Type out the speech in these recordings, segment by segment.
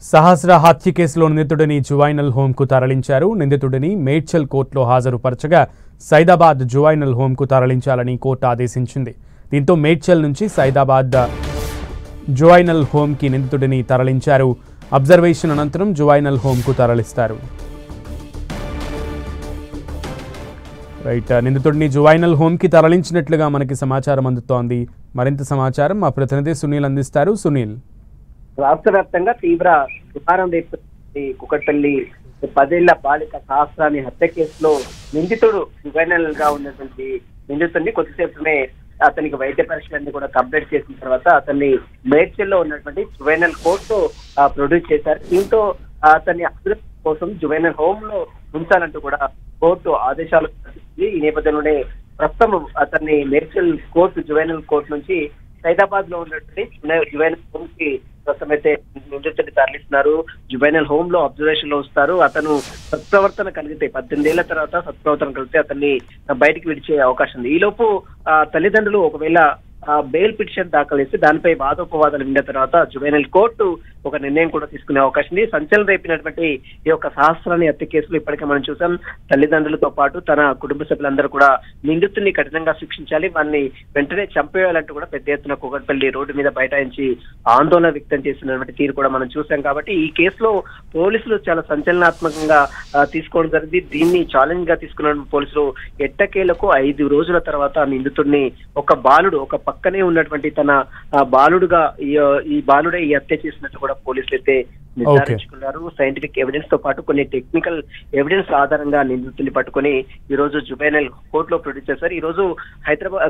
సహస్ర హత్య కేసులో నిందితుడిని జువైనల్ హోంకు తరలించారు. నిందితుడిని మేడ్చల్ కోర్టులో హాజరుపరచగా సైదాబాద్ జువైనల్ హోంకు తరలించాలని కోర్టు ఆదేశించింది. దీంతో మేడ్చల్ నుంచి సైదాబాద్ జువైనల్ హోంకి నిందితుడిని తరలించారు. అబ్జర్వేషన్ అనంతరం జువైనల్ హోంకు తరలిస్తారు. నిందితుడిని జువైనల్ హోంకి తరలించినట్లుగా మనకి సమాచారం అందుతోంది. మరింత సమాచారం మా ప్రతినిధి సునీల్ అందిస్తారు. సునీల్, రాష్ట్ర వ్యాప్తంగా తీవ్ర దుమారం రేపుతుంది. కుకట్పల్లి 10 ఏళ్ల బాలిక సహస్రాని హత్య కేసులో నిందితుడు జువైనల్ గా ఉన్నటువంటి నిందితుడిని కొద్దిసేపునే అతనికి వైద్య పరీక్షలన్నీ కూడా కంప్లీట్ చేసిన తర్వాత అతన్ని మేడ్చల్లో ఉన్నటువంటి జువైనల్ కోర్టు ప్రొడ్యూస్ చేశారు. దీంతో అతన్ని అభివృద్ధి కోసం జువైనల్ హోమ్ లో ఉంచాలంటూ కూడా కోర్టు ఆదేశాలు ఇచ్చింది. ఈ నేపథ్యంలోనే ప్రస్తుతం అతన్ని మేడ్చల్ కోర్టు జువైనల్ కోర్టు నుంచి సైదాబాద్ లో ఉన్నటువంటి జువైనల్ హోమ్ కి ప్రస్తుతం అయితే నిందితుడిని తరలిస్తున్నారు. జువైనల్ హోమ్ లో అబ్జర్వేషన్ లో ఉంచుతారు. అతను సత్ప్రవర్తన కలిగితే 18 ఏళ్ల తర్వాత సత్ప్రవర్తన కలిగితే అతన్ని బయటికి విడిచే అవకాశం ఉంది. ఈలోపు తల్లిదండ్రులు ఒకవేళ బెయిల్ పిటిషన్ దాఖలు చేసి దానిపై వాదోపవాదాలు విన్న తర్వాత జువైనల్ కోర్టు ఒక నిర్ణయం కూడా తీసుకునే అవకాశం ఉంది. సంచలనం రేపినటువంటి ఈ యొక్క సహస్రాని హత్య కేసులో ఇప్పటికే మనం చూసాం. తల్లిదండ్రులతో పాటు తన కుటుంబ సభ్యులందరూ కూడా నిందితుడిని కఠినంగా శిక్షించాలి, వారిని వెంటనే చంపేయాలంటూ కూడా పెద్ద ఎత్తున కూకట్పల్లి రోడ్డు మీద బైఠాయించి ఆందోళన వ్యక్తం చేసినటువంటి తీరు కూడా మనం చూసాం. కాబట్టి ఈ కేసులో పోలీసులు చాలా సంచలనాత్మకంగా తీసుకోవడం జరిగింది. దీన్ని ఛాలెంజ్ గా తీసుకున్న పోలీసులు ఎట్టకేలకు 5 రోజుల తర్వాత నిందితుడిని ఒక బాలుడు ఒక పక్కనే ఉన్నటువంటి తన బాలుడుగా ఈ బాలుడే ఈ హత్య చేసినట్టు కూడా పోలీసులు అయితే నిర్ధారించుకున్నారు. సైంటిఫిక్ ఎవిడెన్స్ తో పాటు కొన్ని టెక్నికల్ ఎవిడెన్స్ ఆధారంగా నిందితుల్ని పట్టుకుని ఈ రోజు జువైనల్ కోర్టులో ప్రొడ్యూస్ చేశారు. ఈ రోజు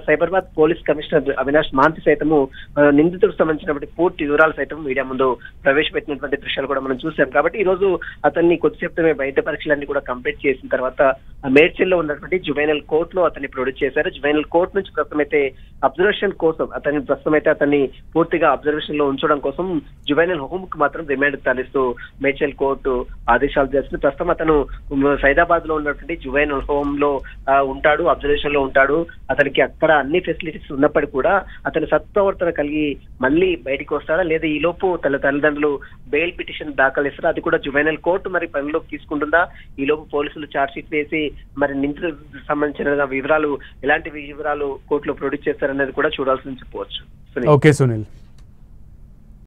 సైబరాబాద్ పోలీస్ కమిషనర్ అవినాష్ మహాంతి సైతము నిందితుడికి సంబంధించినటువంటి పూర్తి వివరాలు సైతం మీడియా ముందు ప్రవేశపెట్టినటువంటి దృశ్యాలు కూడా మనం చూసాం. కాబట్టి ఈ రోజు అతన్ని కొద్దిసేపు వైద్య పరీక్షలన్నీ కూడా కంప్లీట్ చేసిన తర్వాత మేడ్చల్లో ఉన్నటువంటి జువైనల్ కోర్టులో అతన్ని ప్రొడ్యూస్ చేశారు. జువైనల్ కోర్టు నుంచి ప్రస్తుతం అయితే అబ్జర్వేషన్ కోసం అతన్ని పూర్తిగా అబ్జర్వేషన్ లో ఉంచడం కోసం జువైనల్ హోమ్ కు మాత్రం రిమాండ్ తరలిస్తూ మేడ్చల్ కోర్టు ఆదేశాలు చేస్తుంది. ప్రస్తుతం అతను సైదాబాద్ లో ఉన్నటువంటి జువైనల్ హోమ్ లో ఉంటాడు, అబ్జర్వేషన్ లో ఉంటాడు. అతనికి అక్కడ అన్ని ఫెసిలిటీస్ ఉన్నప్పటికీ కూడా అతని సత్ప్రవర్తన కలిగి మళ్ళీ బయటికి వస్తాడా లేదా ఈ లోపు తన తల్లిదండ్రులు బెయిల్ పిటిషన్ దాఖలు చేస్తారా, అది కూడా జువైనల్ కోర్టు మరి పరిలోకి తీసుకుంటుందా? ఈ లోపు పోలీసులు ఛార్జ్ షీట్ వేసి మరి నిందితులకు సంబంధించిన వివరాలు ఎలాంటి వివరాలు కోర్టులో ప్రొడ్యూస్ చేస్తారనేది కూడా చూడాల్సి చెప్పవచ్చు. ఓకే సునీల్.